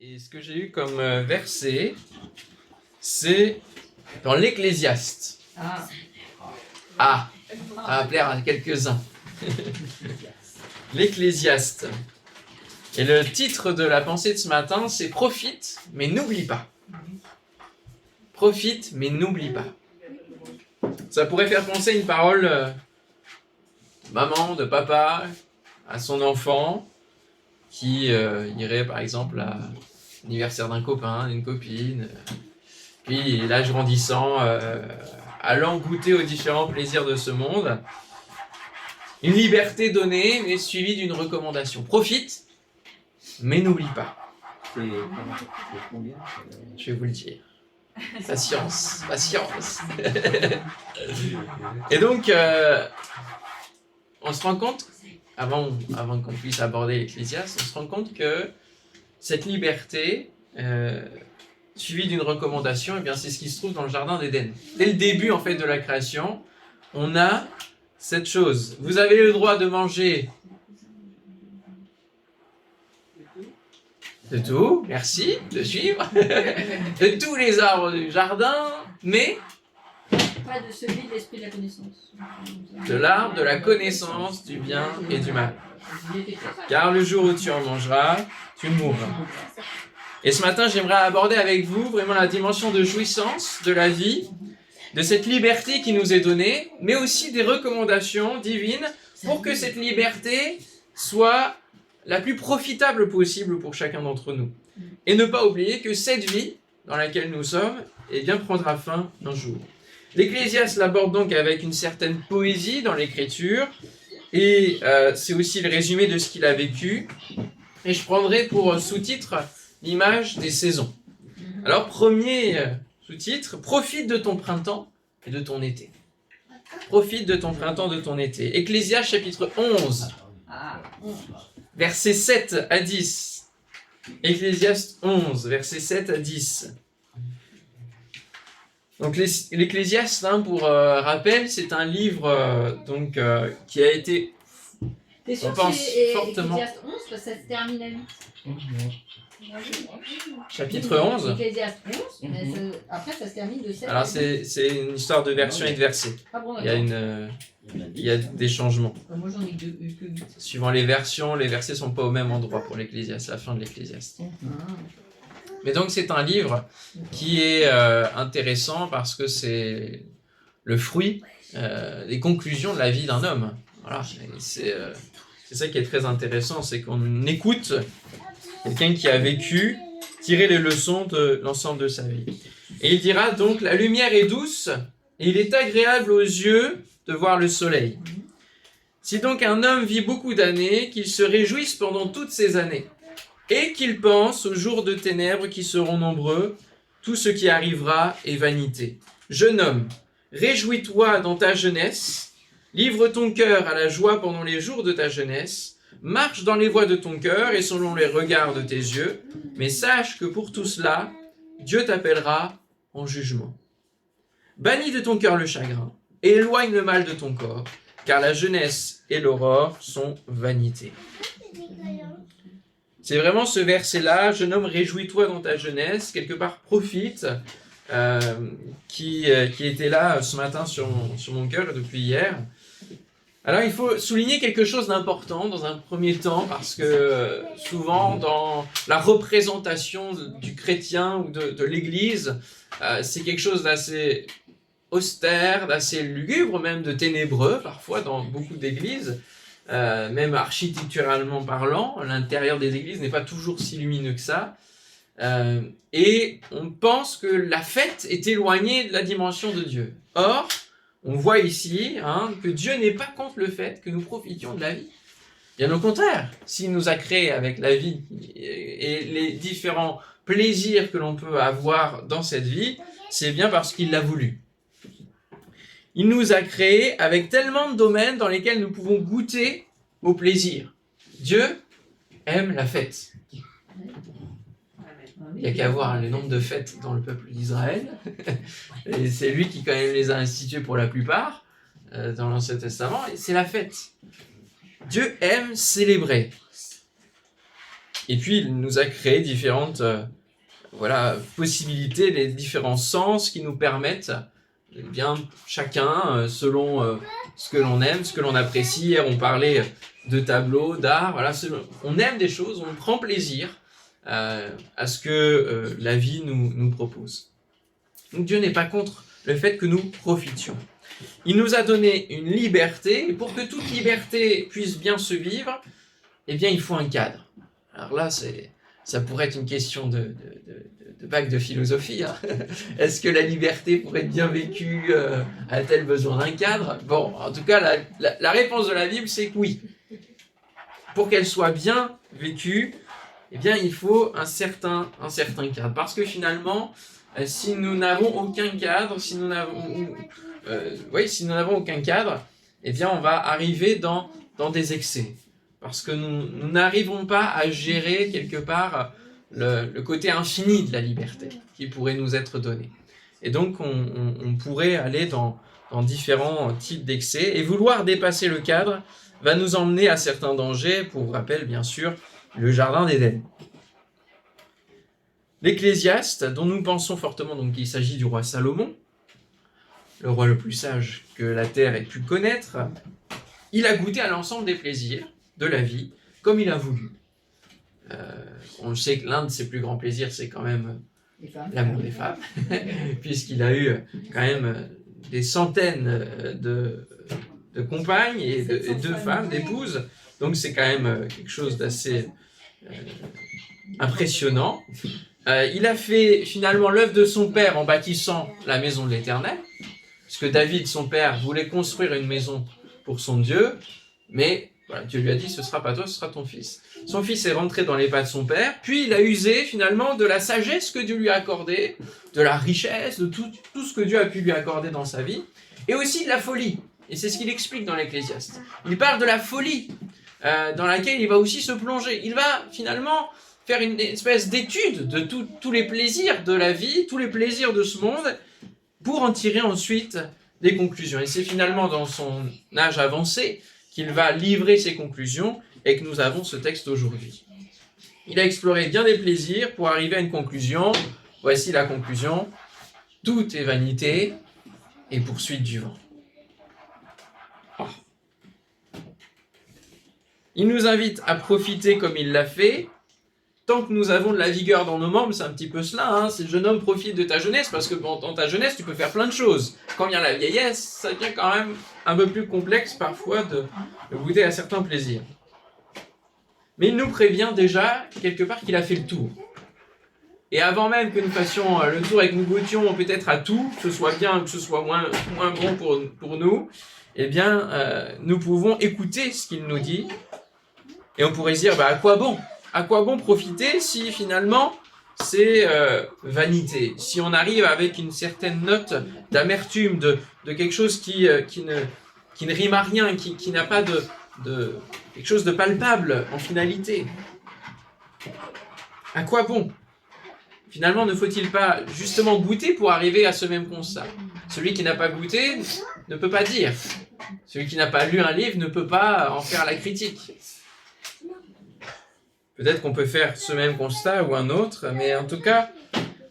Et ce que j'ai eu comme verset, c'est dans l'Ecclésiaste. À plaire à quelques-uns. L'Ecclésiaste. Et le titre de la pensée de ce matin, c'est « Profite, mais n'oublie pas ». Profite, mais n'oublie pas. Ça pourrait faire penser une parole de maman, de papa, à son enfant, qui irait par exemple à l'anniversaire d'un copain, d'une copine, puis l'âge grandissant, allant goûter aux différents plaisirs de ce monde. Une liberté donnée, mais suivie d'une recommandation. Profite, mais n'oublie pas. Je vais vous le dire. Patience, patience. Et donc, on se rend compte, avant qu'on puisse aborder l'Ecclésiaste, on se rend compte que cette liberté, suivie d'une recommandation, eh bien, c'est ce qui se trouve dans le jardin d'Éden. Dès le début en fait, de la création, on a cette chose. Vous avez le droit de manger de tout, merci de suivre, de tous les arbres du jardin, mais pas de celui de l'esprit de la connaissance. De l'arbre de la connaissance du bien et du mal. Car le jour où tu en mangeras, tu mourras. Et ce matin, j'aimerais aborder avec vous vraiment la dimension de jouissance de la vie, de cette liberté qui nous est donnée, mais aussi des recommandations divines pour que cette liberté soit la plus profitable possible pour chacun d'entre nous. Et ne pas oublier que cette vie dans laquelle nous sommes, eh bien, prendra fin un jour. L'Ecclésiaste l'aborde donc avec une certaine poésie dans l'écriture, et c'est aussi le résumé de ce qu'il a vécu. Et je prendrai pour sous-titre l'image des saisons. Alors, premier sous-titre, profite de ton printemps et de ton été. Profite de ton printemps, de ton été. Ecclésiaste chapitre 11, versets 7 à 10. Ecclésiaste 11, versets 7 à 10. Donc l'Ecclésiaste, pour rappel, c'est un livre qui a été, T'es sûr on pense, que c'est fortement... Ecclésiaste 11 parce que ça se termine à 8. Chapitre 11. Ecclésiaste 11, mais après ça se termine de 7 Alors à 8. c'est une histoire de version et de versets. Ah bon, Il y a des changements. moi j'en ai que 8. Suivant les versions, les versets sont pas au même endroit pour l'Ecclésiaste, la fin de l'Ecclésiaste. Mais donc c'est un livre qui est intéressant parce que c'est le fruit des conclusions de la vie d'un homme. Voilà, c'est ça qui est très intéressant, c'est qu'on écoute quelqu'un qui a vécu, tirer les leçons de l'ensemble de sa vie. Et il dira donc, la lumière est douce et il est agréable aux yeux de voir le soleil. Si donc un homme vit beaucoup d'années, qu'il se réjouisse pendant toutes ces années. Et qu'il pense aux jours de ténèbres qui seront nombreux, tout ce qui arrivera est vanité. Jeune homme, réjouis-toi dans ta jeunesse, livre ton cœur à la joie pendant les jours de ta jeunesse, marche dans les voies de ton cœur et selon les regards de tes yeux, mais sache que pour tout cela, Dieu t'appellera en jugement. Bannis de ton cœur le chagrin, et éloigne le mal de ton corps, car la jeunesse et l'aurore sont vanité. C'est vraiment ce verset-là, jeune homme, réjouis-toi dans ta jeunesse, quelque part profite, qui était là ce matin sur mon cœur depuis hier. Alors il faut souligner quelque chose d'important dans un premier temps, parce que souvent dans la représentation du chrétien ou de l'Église, c'est quelque chose d'assez austère, d'assez lugubre, même de ténébreux parfois dans beaucoup d'églises. Même architecturalement parlant, l'intérieur des églises n'est pas toujours si lumineux que ça. Et on pense que la fête est éloignée de la dimension de Dieu. Or, on voit ici que Dieu n'est pas contre le fait que nous profitions de la vie. Bien au contraire, s'il nous a créés avec la vie et les différents plaisirs que l'on peut avoir dans cette vie, c'est bien parce qu'il l'a voulu. Il nous a créés avec tellement de domaines dans lesquels nous pouvons goûter au plaisir. Dieu aime la fête. Il n'y a qu'à voir le nombre de fêtes dans le peuple d'Israël. Et c'est lui qui quand même les a instituées pour la plupart dans l'Ancien Testament. Et c'est la fête. Dieu aime célébrer. Et puis, il nous a créé différentes possibilités, les différents sens qui nous permettent, eh bien, chacun, selon ce que l'on aime, ce que l'on apprécie. Hier, on parlait de tableaux, d'art. Voilà, on aime des choses, on prend plaisir à ce que la vie nous propose. Donc Dieu n'est pas contre le fait que nous profitions. Il nous a donné une liberté, et pour que toute liberté puisse bien se vivre, eh bien, il faut un cadre. Alors là, ça pourrait être une question de bac de philosophie. Hein. Est-ce que la liberté, pour être bien vécue, a-t-elle besoin d'un cadre? Bon, en tout cas, la réponse de la Bible, c'est que oui. Pour qu'elle soit bien vécue, eh bien, il faut un certain cadre. Parce que finalement, si nous n'avons aucun cadre, si nous n'avons aucun cadre, eh bien, on va arriver dans des excès. Parce que nous n'arrivons pas à gérer quelque part le côté infini de la liberté qui pourrait nous être donné. Et donc, on pourrait aller dans différents types d'excès. Et vouloir dépasser le cadre va nous emmener à certains dangers. Pour rappel, bien sûr, le jardin d'Éden. L'Ecclésiaste, dont nous pensons fortement donc qu'il s'agit du roi Salomon, le roi le plus sage que la terre ait pu connaître, il a goûté à l'ensemble des plaisirs de la vie comme il a voulu. On sait que l'un de ses plus grands plaisirs, c'est quand même l'amour des femmes, puisqu'il a eu quand même des centaines de compagnes et de femmes, d'épouses. Donc c'est quand même quelque chose d'assez impressionnant. Il a fait finalement l'œuvre de son père en bâtissant la maison de l'Éternel, parce que David, son père, voulait construire une maison pour son Dieu, mais voilà, Dieu lui a dit, ce sera pas toi, ce sera ton fils. Son fils est rentré dans les pas de son père, puis il a usé finalement de la sagesse que Dieu lui a accordée, de la richesse, de tout ce que Dieu a pu lui accorder dans sa vie, et aussi de la folie. Et c'est ce qu'il explique dans l'Ecclésiaste. Il parle de la folie dans laquelle il va aussi se plonger. Il va finalement faire une espèce d'étude de tous les plaisirs de la vie, tous les plaisirs de ce monde, pour en tirer ensuite des conclusions. Et c'est finalement dans son âge avancé qu'il va livrer ses conclusions et que nous avons ce texte aujourd'hui. Il a exploré bien des plaisirs pour arriver à une conclusion. Voici la conclusion. Tout est vanité et poursuite du vent. Il nous invite à profiter comme il l'a fait. Tant que nous avons de la vigueur dans nos membres, c'est un petit peu cela. Hein. C'est jeune homme, profite de ta jeunesse, parce que dans ta jeunesse, tu peux faire plein de choses. Quand vient la vieillesse, ça devient quand même un peu plus complexe parfois de goûter à certains plaisirs. Mais il nous prévient déjà, quelque part, qu'il a fait le tour. Et avant même que nous fassions le tour et que nous goûtions peut-être à tout, que ce soit bien ou que ce soit moins bon pour nous, eh bien, nous pouvons écouter ce qu'il nous dit. Et on pourrait se dire, à quoi bon ? À quoi bon profiter si finalement c'est vanité? Si on arrive avec une certaine note d'amertume, de quelque chose qui ne rime à rien, qui n'a pas de quelque chose de palpable en finalité. À quoi bon? Finalement, ne faut-il pas justement goûter pour arriver à ce même constat? Celui qui n'a pas goûté ne peut pas dire. Celui qui n'a pas lu un livre ne peut pas en faire la critique. Peut-être qu'on peut faire ce même constat ou un autre, mais en tout cas,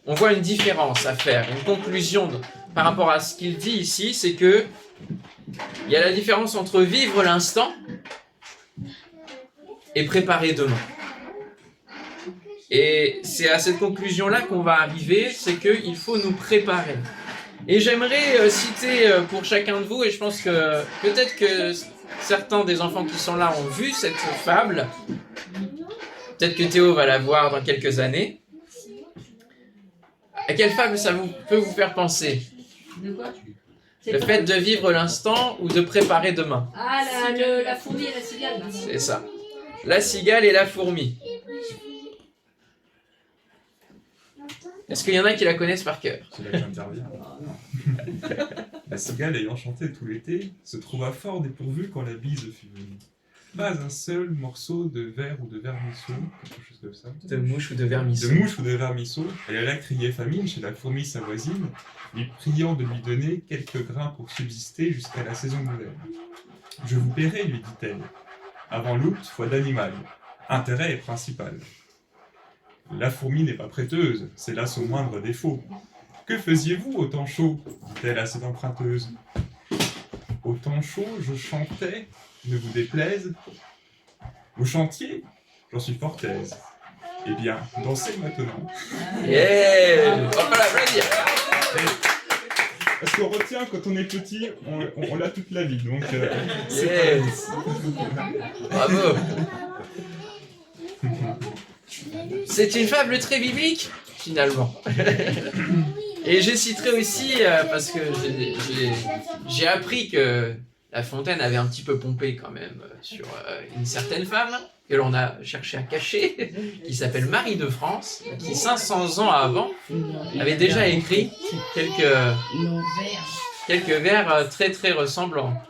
on voit une différence à faire, une conclusion par rapport à ce qu'il dit ici, c'est que il y a la différence entre vivre l'instant et préparer demain. Et c'est à cette conclusion-là qu'on va arriver, c'est qu'il faut nous préparer. Et j'aimerais citer pour chacun de vous, et je pense que peut-être que certains des enfants qui sont là ont vu cette fable. Peut-être que Théo va la voir dans quelques années. À quelle fable ça peut vous faire penser? De quoi? Le fait de vivre l'instant ou de préparer demain? Ah, la fourmi et la cigale. C'est ça. La cigale et la fourmi. Est-ce qu'il y en a qui la connaissent par cœur? C'est là que j'interviens. La cigale, ayant chanté tout l'été, se trouva fort dépourvue quand la bise fut venue. Pas un seul morceau de verre ou de vermisseau, quelque chose comme ça. De mouche ou de vermisseau. De mouche ou de vermisseau. Elle alla crier famine chez la fourmi sa voisine, lui priant de lui donner quelques grains pour subsister jusqu'à la saison nouvelle. Je vous paierai, lui dit-elle. Avant l'août, foi d'animal. Intérêt est principal. La fourmi n'est pas prêteuse, c'est là son moindre défaut. Que faisiez-vous au temps chaud dit-elle à cette emprunteuse. Au temps chaud, je chantais, ne vous déplaise. Vous chantiez, j'en suis fort aise. Eh bien, dansez maintenant. Yeah. On peut l'applaudir. Parce qu'on retient, quand on est petit, on l'a toute la vie, donc Yes. Bravo. C'est une fable très biblique, finalement. Et je citerai aussi, parce que j'ai appris que La Fontaine avait un petit peu pompé quand même sur une certaine femme que l'on a cherché à cacher, qui s'appelle Marie de France, qui 500 ans avant avait déjà écrit quelques vers très très ressemblants.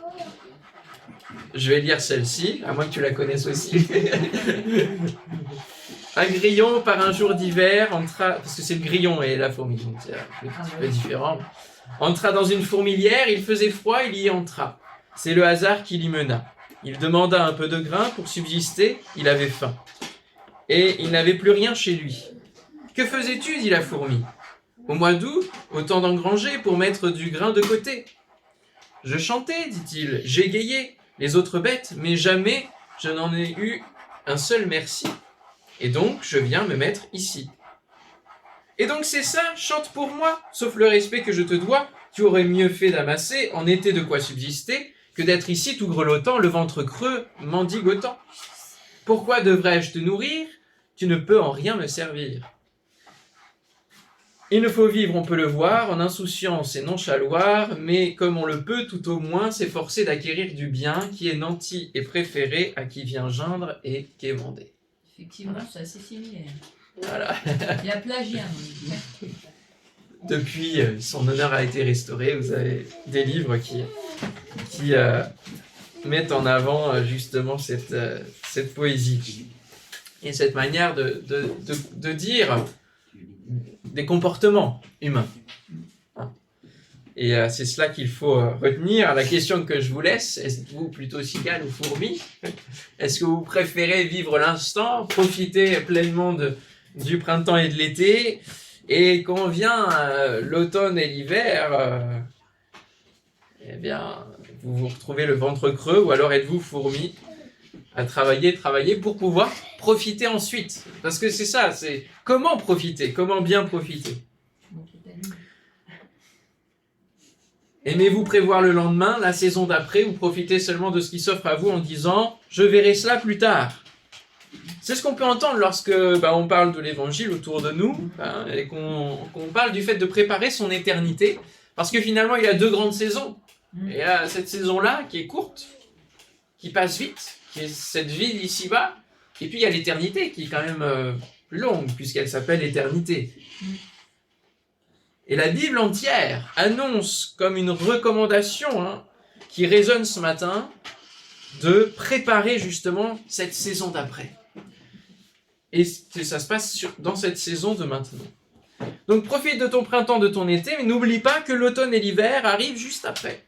Je vais lire celle-ci, à moins que tu la connaisses aussi. Un grillon par un jour d'hiver entra, parce que c'est le grillon et la fourmi, donc c'est un petit peu différent. Entra dans une fourmilière, il faisait froid, il y entra. C'est le hasard qui l'y mena. Il demanda un peu de grain pour subsister, il avait faim. Et il n'avait plus rien chez lui. Que faisais-tu dit la fourmi. Au mois d'août, autant d'engranger pour mettre du grain de côté. Je chantais, dit-il, j'égayais les autres bêtes, mais jamais je n'en ai eu un seul merci. Et donc, je viens me mettre ici. Et donc c'est ça, chante pour moi, sauf le respect que je te dois, tu aurais mieux fait d'amasser, en été de quoi subsister, que d'être ici tout grelottant, le ventre creux, mendigotant. Pourquoi devrais-je te nourrir? Tu ne peux en rien me servir. Il ne faut vivre, on peut le voir, en insouciance et nonchaloir, mais comme on le peut, tout au moins, s'efforcer d'acquérir du bien qui est nanti et préféré à qui vient geindre et quémander. Effectivement, c'est assez similaire. Voilà. Il y a plagiat. Depuis, son honneur a été restauré. Vous avez des livres qui mettent en avant justement cette poésie et cette manière de dire des comportements humains. Et c'est cela qu'il faut retenir. La question que je vous laisse, êtes-vous plutôt cigale ou fourmi? Est-ce que vous préférez vivre l'instant, profiter pleinement du printemps et de l'été, et quand vient l'automne et l'hiver, eh bien, vous vous retrouvez le ventre creux, ou alors êtes-vous fourmi à travailler pour pouvoir profiter ensuite? Parce que c'est ça, c'est comment profiter, comment bien profiter. Aimez-vous prévoir le lendemain, la saison d'après, ou profitez seulement de ce qui s'offre à vous en disant « je verrai cela plus tard ». C'est ce qu'on peut entendre lorsque on parle de l'évangile autour de nous, et qu'on parle du fait de préparer son éternité, parce que finalement il y a deux grandes saisons. Et il y a cette saison-là qui est courte, qui passe vite, qui est cette vie d'ici-bas, et puis il y a l'éternité qui est quand même plus longue, puisqu'elle s'appelle éternité. Et la Bible entière annonce comme une recommandation qui résonne ce matin de préparer justement cette saison d'après. Et ça se passe dans cette saison de maintenant. Donc profite de ton printemps, de ton été, mais n'oublie pas que l'automne et l'hiver arrivent juste après.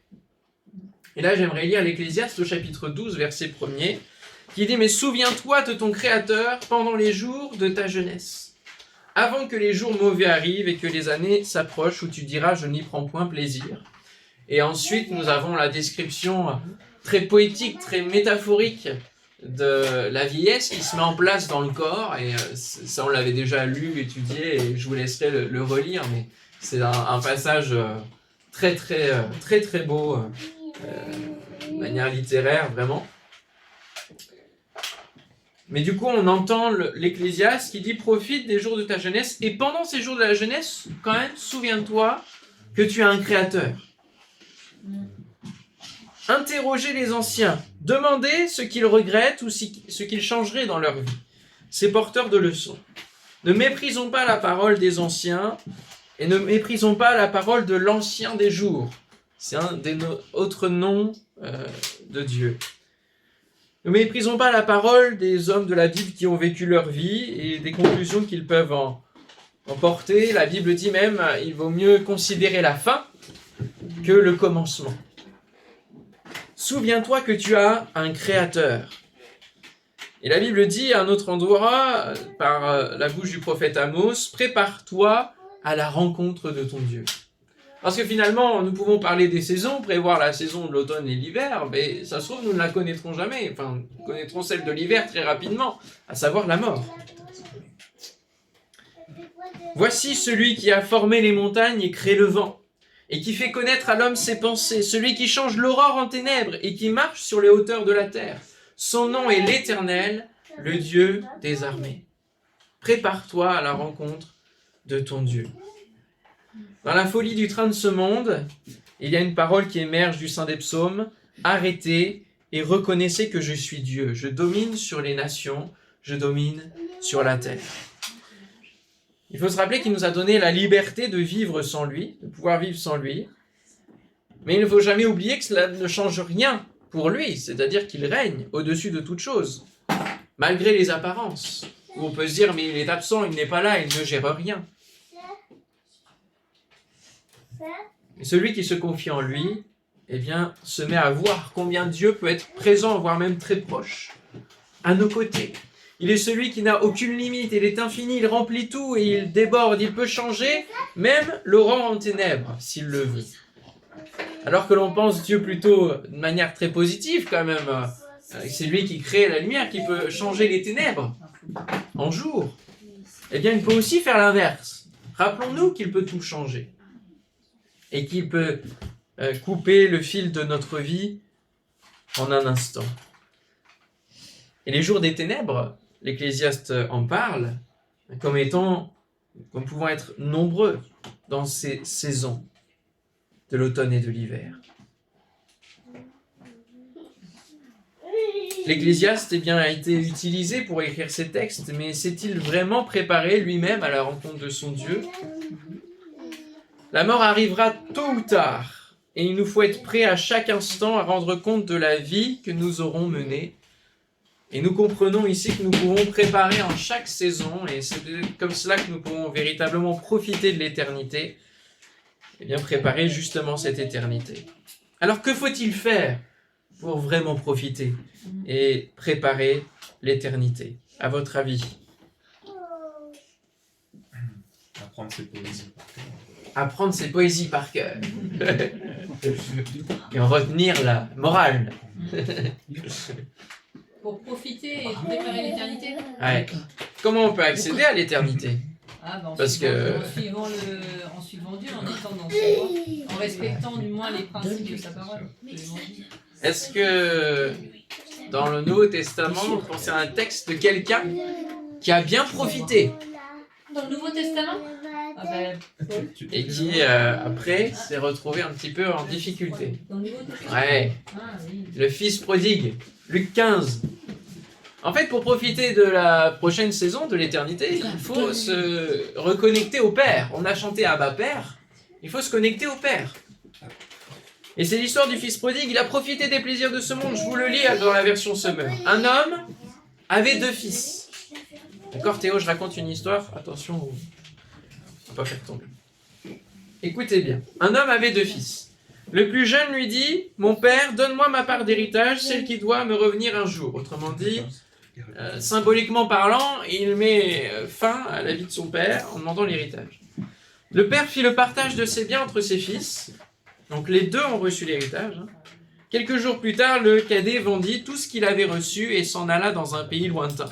Et là j'aimerais lire l'Ecclésiaste au chapitre 12, verset 1er, qui dit « Mais souviens-toi de ton Créateur pendant les jours de ta jeunesse, avant que les jours mauvais arrivent et que les années s'approchent où tu diras « Je n'y prends point plaisir ». Et ensuite nous avons la description très poétique, très métaphorique de la vieillesse qui se met en place dans le corps, et ça on l'avait déjà lu, étudié, et je vous laisserai le relire, mais c'est un passage très beau, de manière littéraire vraiment. Mais du coup on entend l'Ecclésiaste qui dit profite des jours de ta jeunesse, et pendant ces jours de la jeunesse quand même souviens-toi que tu as un créateur. Interrogez les anciens, demandez ce qu'ils regrettent ou ce qu'ils changeraient dans leur vie. C'est porteur de leçons. Ne méprisons pas la parole des anciens et ne méprisons pas la parole de l'ancien des jours. C'est un des autres noms de Dieu. Ne méprisons pas la parole des hommes de la Bible qui ont vécu leur vie et des conclusions qu'ils peuvent en porter. La Bible dit même il vaut mieux considérer la fin que le commencement. Souviens-toi que tu as un créateur. Et la Bible dit à un autre endroit, par la bouche du prophète Amos, « Prépare-toi à la rencontre de ton Dieu ». Parce que finalement, nous pouvons parler des saisons, prévoir la saison de l'automne et l'hiver, mais ça se trouve, nous ne la connaîtrons jamais. Enfin, nous connaîtrons celle de l'hiver très rapidement, à savoir la mort. Voici celui qui a formé les montagnes et créé le vent, et qui fait connaître à l'homme ses pensées, celui qui change l'aurore en ténèbres et qui marche sur les hauteurs de la terre. Son nom est l'Éternel, le Dieu des armées. Prépare-toi à la rencontre de ton Dieu. Dans la folie du train de ce monde, il y a une parole qui émerge du sein des psaumes. Arrêtez et reconnaissez que je suis Dieu. Je domine sur les nations, je domine sur la terre. Il faut se rappeler qu'il nous a donné la liberté de vivre sans lui, de pouvoir vivre sans lui. Mais il ne faut jamais oublier que cela ne change rien pour lui, c'est-à-dire qu'il règne au-dessus de toute chose, malgré les apparences. Où on peut se dire, mais il est absent, il n'est pas là, il ne gère rien. Et celui qui se confie en lui, eh bien, se met à voir combien Dieu peut être présent, voire même très proche, à nos côtés. Il est celui qui n'a aucune limite, il est infini, il remplit tout et il déborde, il peut changer même l'aurore en ténèbres, s'il le veut. Alors que l'on pense Dieu plutôt de manière très positive quand même, c'est lui qui crée la lumière, qui peut changer les ténèbres en jour. Eh bien, il peut aussi faire l'inverse. Rappelons-nous qu'il peut tout changer. Et qu'il peut couper le fil de notre vie en un instant. Et les jours des ténèbres, l'Ecclésiaste en parle comme pouvant être nombreux dans ces saisons de l'automne et de l'hiver. L'Ecclésiaste a été utilisé pour écrire ces textes, mais s'est-il vraiment préparé lui-même à la rencontre de son Dieu ? La mort arrivera tôt ou tard, et il nous faut être prêts à chaque instant à rendre compte de la vie que nous aurons menée. Et nous comprenons ici que nous pouvons préparer en chaque saison, et c'est comme cela que nous pouvons véritablement profiter de l'éternité, et bien préparer justement cette éternité. Alors que faut-il faire pour vraiment profiter et préparer l'éternité, à votre avis? Apprendre ses poésies. Apprendre ses poésies par cœur. Et en retenir la morale. Pour profiter et préparer l'éternité. Ouais. Comment on peut accéder à l'éternité? Parce que... en suivant Dieu, en étant dans ses voies, en respectant du moins les principes de sa parole. Est-ce que dans le Nouveau Testament, vous pensez à un texte de quelqu'un qui a bien profité? Dans le Nouveau Testament? Et qui, après, s'est retrouvé un petit peu en difficulté. Ouais. Le fils prodigue, Luc 15. En fait, pour profiter de la prochaine saison, de l'éternité, il faut se reconnecter au Père. On a chanté Abba Père, il faut se connecter au Père. Et c'est l'histoire du fils prodigue, il a profité des plaisirs de ce monde. Je vous le lis dans la version Summer. Un homme avait 2 fils. D'accord, Théo, je raconte une histoire. Attention, on ne va pas faire tomber. Écoutez bien. Un homme avait 2 fils. Le plus jeune lui dit « Mon père, donne-moi ma part d'héritage, celle qui doit me revenir un jour. » Autrement dit, symboliquement parlant, il met fin à la vie de son père en demandant l'héritage. Le père fit le partage de ses biens entre ses fils. Donc les 2 ont reçu l'héritage. Quelques jours plus tard, le cadet vendit tout ce qu'il avait reçu et s'en alla dans un pays lointain.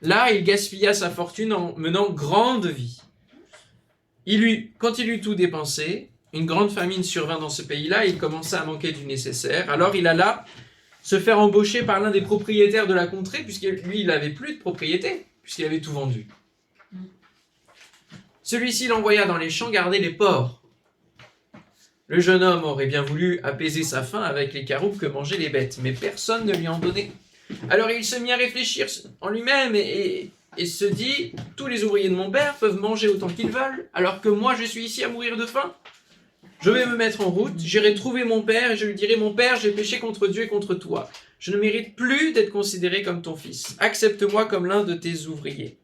Là, il gaspilla sa fortune en menant grande vie. Quand il eut tout dépensé, une grande famine survint dans ce pays-là et il commença à manquer du nécessaire. Alors il alla se faire embaucher par l'un des propriétaires de la contrée, puisque lui, il n'avait plus de propriété, puisqu'il avait tout vendu. Celui-ci l'envoya dans les champs garder les porcs. Le jeune homme aurait bien voulu apaiser sa faim avec les caroubes que mangeaient les bêtes, mais personne ne lui en donnait. Alors il se mit à réfléchir en lui-même et se dit « Tous les ouvriers de mon père peuvent manger autant qu'ils veulent, alors que moi je suis ici à mourir de faim. Je vais me mettre en route, j'irai trouver mon père et je lui dirai « Mon père, j'ai péché contre Dieu et contre toi. Je ne mérite plus d'être considéré comme ton fils. Accepte-moi comme l'un de tes ouvriers. »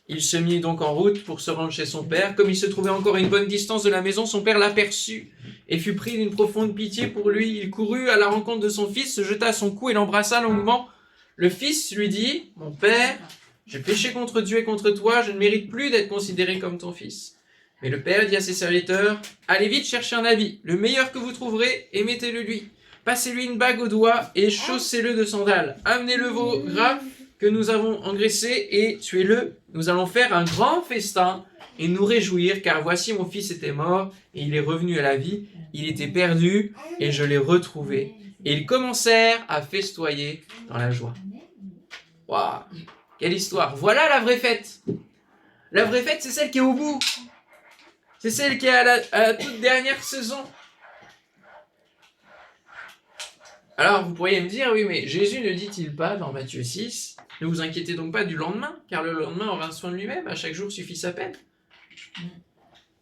Il se mit donc en route pour se rendre chez son père. Comme il se trouvait encore à une bonne distance de la maison, son père l'aperçut et fut pris d'une profonde pitié pour lui. Il courut à la rencontre de son fils, se jeta à son cou et l'embrassa longuement. Le fils lui dit, mon père, j'ai péché contre Dieu et contre toi, je ne mérite plus d'être considéré comme ton fils. Mais le père dit à ses serviteurs, allez vite chercher un habit, le meilleur que vous trouverez, et mettez-le lui. Passez-lui une bague au doigt et chaussez-le de sandales. Amenez le veau gras que nous avons engraissé et tuez-le. Nous allons faire un grand festin et nous réjouir, car voici mon fils était mort et il est revenu à la vie. Il était perdu et je l'ai retrouvé. Et ils commencèrent à festoyer dans la joie. Waouh, quelle histoire! Voilà la vraie fête. La vraie fête, c'est celle qui est au bout. C'est celle qui est à la toute dernière saison. Alors, vous pourriez me dire, oui, mais Jésus ne dit-il pas dans Matthieu 6, ne vous inquiétez donc pas du lendemain, car le lendemain aura soin de lui-même, à chaque jour suffit sa peine.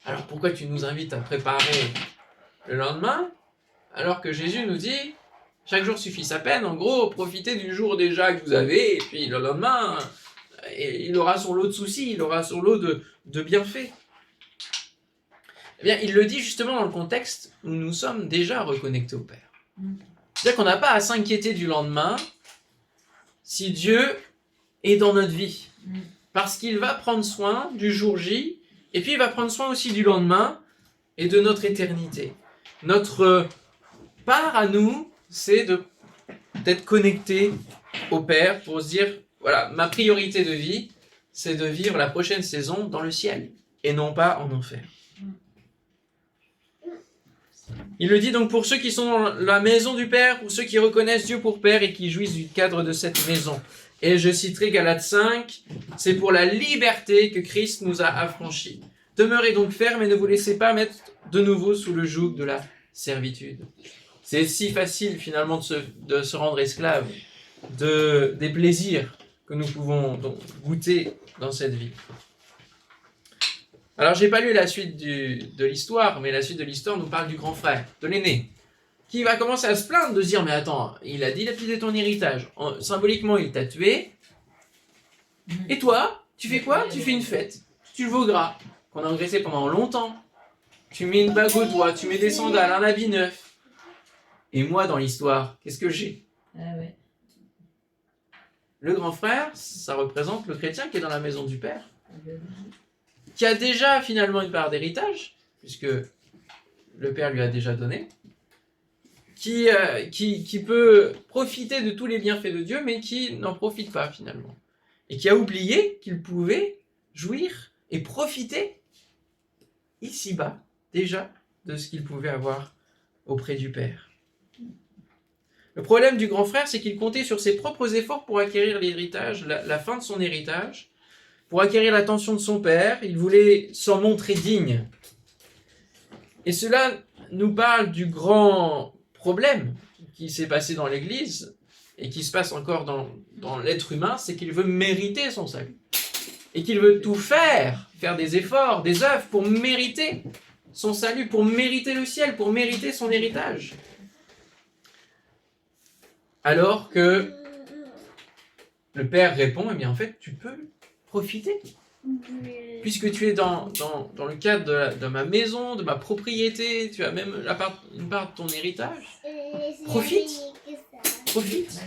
Alors, pourquoi tu nous invites à préparer le lendemain, alors que Jésus nous dit, chaque jour suffit sa peine, en gros, profitez du jour déjà que vous avez, et puis le lendemain, il aura son lot de soucis, il aura son lot de bienfaits. Eh bien, il le dit justement dans le contexte où nous sommes déjà reconnectés au Père. C'est-à-dire qu'on n'a pas à s'inquiéter du lendemain si Dieu est dans notre vie. Parce qu'il va prendre soin du jour J, et puis il va prendre soin aussi du lendemain et de notre éternité. Notre part à nous, c'est d'être connecté au Père pour se dire, voilà, ma priorité de vie, c'est de vivre la prochaine saison dans le ciel, et non pas en enfer. Il le dit donc pour ceux qui sont dans la maison du Père, pour ceux qui reconnaissent Dieu pour Père et qui jouissent du cadre de cette maison. Et je citerai Galates 5, c'est pour la liberté que Christ nous a affranchis. Demeurez donc fermes et ne vous laissez pas mettre de nouveau sous le joug de la servitude. C'est si facile finalement de se rendre esclave des plaisirs que nous pouvons donc goûter dans cette vie. Alors, j'ai pas lu la suite de l'histoire, mais la suite de l'histoire nous parle du grand frère, de l'aîné, qui va commencer à se plaindre de se dire, mais attends, il a dilapidé ton héritage, symboliquement il t'a tué, et toi, tu fais quoi? Tu fais une fête, tu le veau gras, qu'on a engraissé pendant longtemps, tu mets une bague au doigt, tu mets des sandales, un habit neuf, et moi dans l'histoire, qu'est-ce que j'ai? Le grand frère, ça représente le chrétien qui est dans la maison du Père, qui a déjà finalement une part d'héritage, puisque le Père lui a déjà donné, qui peut profiter de tous les bienfaits de Dieu, mais qui n'en profite pas finalement. Et qui a oublié qu'il pouvait jouir et profiter ici-bas, déjà, de ce qu'il pouvait avoir auprès du Père. Le problème du grand frère, c'est qu'il comptait sur ses propres efforts pour acquérir l'héritage, la fin de son héritage, pour acquérir l'attention de son père, il voulait s'en montrer digne. Et cela nous parle du grand problème qui s'est passé dans l'Église et qui se passe encore dans l'être humain, c'est qu'il veut mériter son salut. Et qu'il veut tout faire des efforts, des œuvres pour mériter son salut, pour mériter le ciel, pour mériter son héritage. Alors que le Père répond, eh bien en fait, tu peux profiter. Puisque tu es dans le cadre de ma maison, de ma propriété, tu as même une part de ton héritage. Profite. Profite.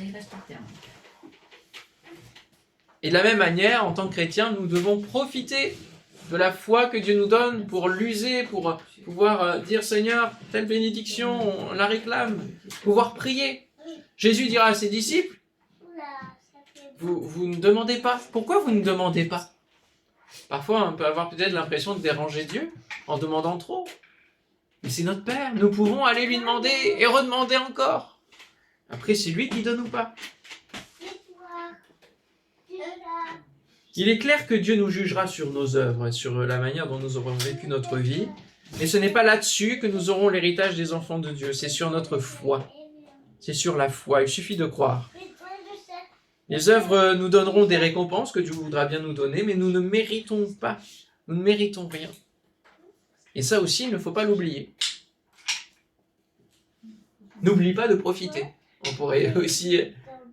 Et de la même manière, en tant que chrétien, nous devons profiter de la foi que Dieu nous donne pour l'user, pour pouvoir dire Seigneur, telle bénédiction, on la réclame, pouvoir prier. Jésus dira à ses disciples, vous ne demandez pas. Pourquoi vous ne demandez pas? Parfois, on peut avoir peut-être l'impression de déranger Dieu en demandant trop. Mais c'est notre Père. Nous pouvons aller lui demander et redemander encore. Après, c'est lui qui donne ou pas. Il est clair que Dieu nous jugera sur nos œuvres et sur la manière dont nous aurons vécu notre vie. Mais ce n'est pas là-dessus que nous aurons l'héritage des enfants de Dieu. C'est sur notre foi. C'est sur la foi. Il suffit de croire. Les œuvres nous donneront des récompenses que Dieu voudra bien nous donner, mais nous ne méritons pas. Nous ne méritons rien. Et ça aussi, il ne faut pas l'oublier. N'oublie pas de profiter. On pourrait aussi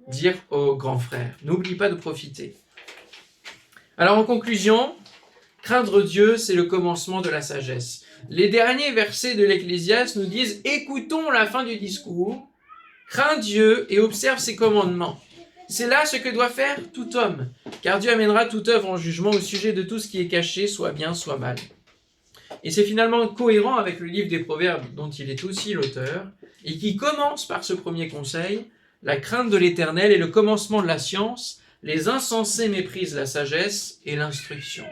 dire aux grands frères, n'oublie pas de profiter. Alors en conclusion, craindre Dieu, c'est le commencement de la sagesse. Les derniers versets de l'Ecclésiaste nous disent « Écoutons la fin du discours, crains Dieu et observe ses commandements. C'est là ce que doit faire tout homme, car Dieu amènera toute œuvre en jugement au sujet de tout ce qui est caché, soit bien, soit mal. Et c'est finalement cohérent avec le livre des Proverbes dont il est aussi l'auteur, et qui commence par ce premier conseil, la crainte de l'Éternel est le commencement de la science, les insensés méprisent la sagesse et l'instruction.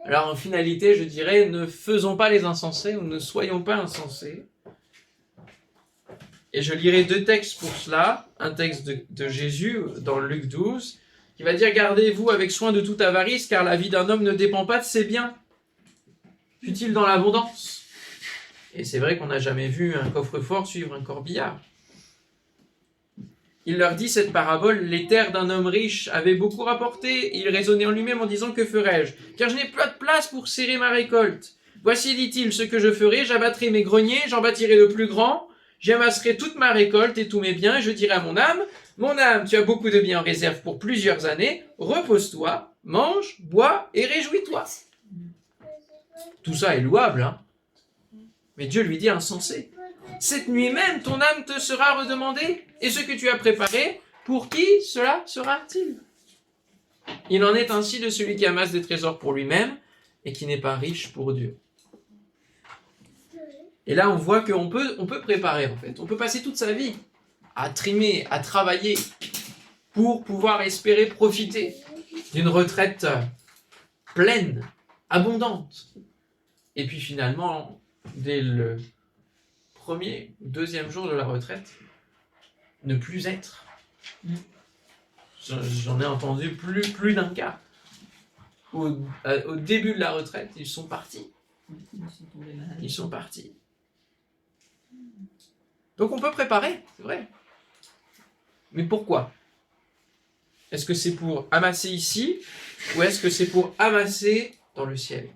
Alors en finalité, je dirais, ne faisons pas les insensés ou ne soyons pas insensés. Et je lirai 2 textes pour cela, un texte de Jésus dans Luc 12, qui va dire « Gardez-vous avec soin de toute avarice, car la vie d'un homme ne dépend pas de ses biens, fut-il dans l'abondance. » Et c'est vrai qu'on n'a jamais vu un coffre-fort suivre un corbillard. Il leur dit cette parabole, les terres d'un homme riche avaient beaucoup rapporté. Il raisonnait en lui-même en disant, que ferai-je? Car je n'ai pas de place pour serrer ma récolte. Voici, dit-il, ce que je ferai, j'abattrai mes greniers, j'en bâtirai de plus grands, j'amasserai toute ma récolte et tous mes biens, et je dirai à mon âme, tu as beaucoup de biens en réserve pour plusieurs années, repose-toi, mange, bois et réjouis-toi. Tout ça est louable, hein? Mais Dieu lui dit insensé. Cette nuit même, ton âme te sera redemandée, et ce que tu as préparé, pour qui cela sera-t-il? Il en est ainsi de celui qui amasse des trésors pour lui-même, et qui n'est pas riche pour Dieu. Et là, on voit qu'on peut préparer, en fait. On peut passer toute sa vie à trimer, à travailler, pour pouvoir espérer profiter d'une retraite pleine, abondante. Et puis finalement, dès le premier ou deuxième jour de la retraite, ne plus être. J'en ai entendu plus d'un cas. Au début de la retraite, ils sont partis. Ils sont partis. Donc on peut préparer, c'est vrai. Mais pourquoi? Est-ce que c'est pour amasser ici ou est-ce que c'est pour amasser dans le ciel?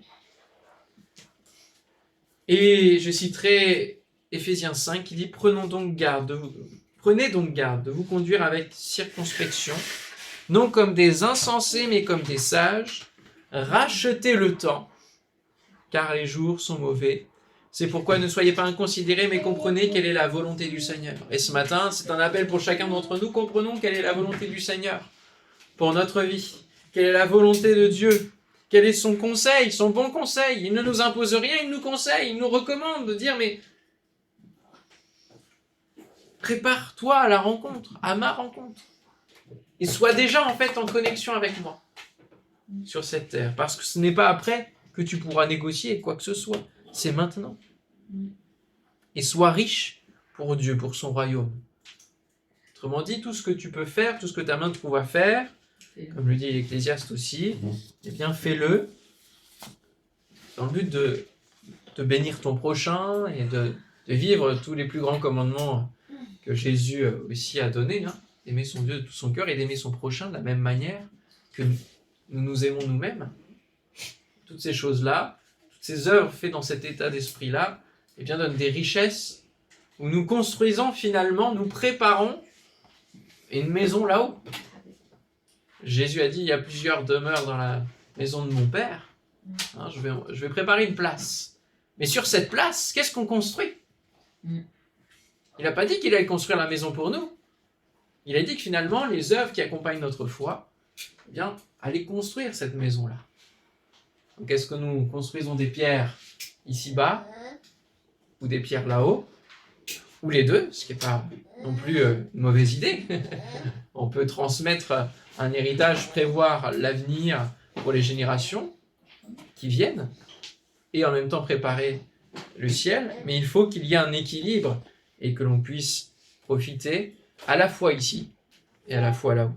Et je citerai Éphésiens 5 qui dit « Prenez donc garde de vous conduire avec circonspection, non comme des insensés, mais comme des sages. Rachetez le temps, car les jours sont mauvais. C'est pourquoi ne soyez pas inconsidérés, mais comprenez quelle est la volonté du Seigneur. » Et ce matin, c'est un appel pour chacun d'entre nous. Comprenons quelle est la volonté du Seigneur pour notre vie. Quelle est la volonté de Dieu? Quel est son conseil, son bon conseil? Il ne nous impose rien, il nous conseille, il nous recommande de dire, mais prépare-toi à la rencontre, à ma rencontre. Et sois déjà en fait en connexion avec moi sur cette terre. Parce que ce n'est pas après que tu pourras négocier quoi que ce soit. C'est maintenant. Et sois riche pour Dieu, pour son royaume. Autrement dit, tout ce que tu peux faire, tout ce que ta main trouve à faire, comme le dit l'Ecclésiaste aussi, eh bien fais-le dans le but de bénir ton prochain et de vivre tous les plus grands commandements que Jésus aussi a donnés, hein, d'aimer son Dieu de tout son cœur et d'aimer son prochain de la même manière que nous nous aimons nous-mêmes. Toutes ces choses-là, toutes ces œuvres faites dans cet état d'esprit-là, eh bien donnent des richesses où nous construisons finalement, nous préparons une maison là-haut. Jésus a dit, il y a plusieurs demeures dans la maison de mon Père. Hein, je vais préparer une place. Mais sur cette place, qu'est-ce qu'on construit? Il n'a pas dit qu'il allait construire la maison pour nous. Il a dit que finalement, les œuvres qui accompagnent notre foi, eh bien, allaient construire cette maison-là. Donc, est-ce que nous construisons des pierres ici-bas ou des pierres là-haut? Ou les deux, ce qui n'est pas non plus une mauvaise idée. On peut transmettre un héritage, prévoir l'avenir pour les générations qui viennent et en même temps préparer le ciel. Mais il faut qu'il y ait un équilibre et que l'on puisse profiter à la fois ici et à la fois là-haut.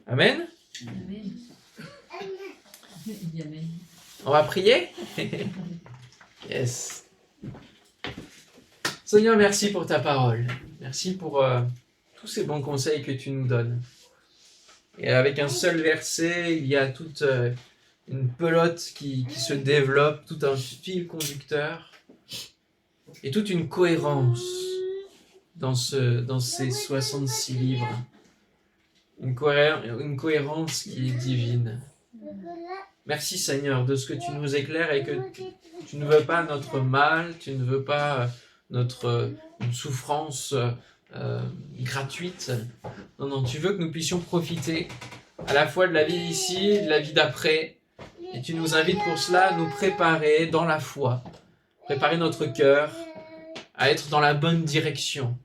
Amen. Amen. On va prier. Yes. Seigneur, merci pour ta parole. Merci pour tous ces bons conseils que tu nous donnes. Et avec un seul verset, il y a toute une pelote qui se développe, tout un fil conducteur et toute une cohérence dans ces 66 livres. Une cohérence qui est divine. Merci Seigneur de ce que tu nous éclaires et que tu ne veux pas notre mal, tu ne veux pas notre souffrance gratuite. Non, non, tu veux que nous puissions profiter à la fois de la vie d'ici, de la vie d'après. Et tu nous invites pour cela à nous préparer dans la foi, préparer notre cœur à être dans la bonne direction.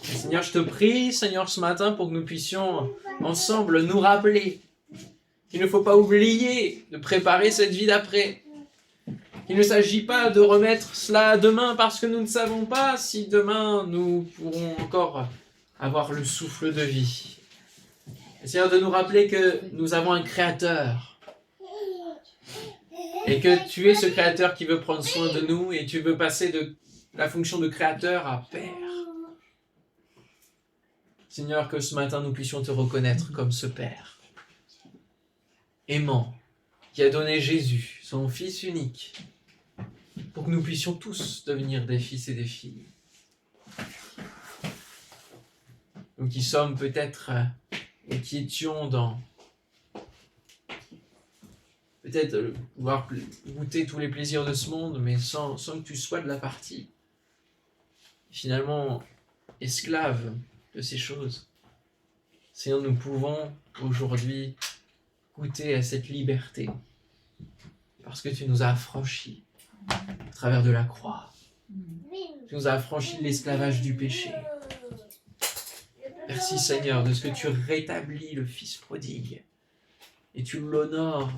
Et Seigneur, je te prie, Seigneur, ce matin pour que nous puissions ensemble nous rappeler qu'il ne faut pas oublier de préparer cette vie d'après. Il ne s'agit pas de remettre cela à demain parce que nous ne savons pas si demain nous pourrons encore avoir le souffle de vie. Seigneur, de nous rappeler que nous avons un Créateur et que tu es ce Créateur qui veut prendre soin de nous et tu veux passer de la fonction de Créateur à Père. Seigneur, que ce matin nous puissions te reconnaître comme ce Père aimant qui a donné Jésus, son Fils unique, pour que nous puissions tous devenir des fils et des filles. Nous qui sommes peut-être et qui étions dans peut-être pouvoir goûter tous les plaisirs de ce monde, mais sans que tu sois de la partie. Finalement, esclaves de ces choses. Seigneur, nous pouvons aujourd'hui goûter à cette liberté parce que tu nous as affranchis à travers de la croix. Tu nous as affranchis de l'esclavage du péché. Merci Seigneur de ce que tu rétablis le Fils prodigue et tu l'honores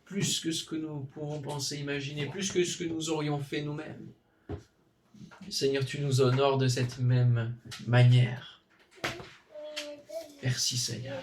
plus que ce que nous pouvons penser, imaginer, plus que ce que nous aurions fait nous-mêmes. Seigneur, tu nous honores de cette même manière. Merci Seigneur.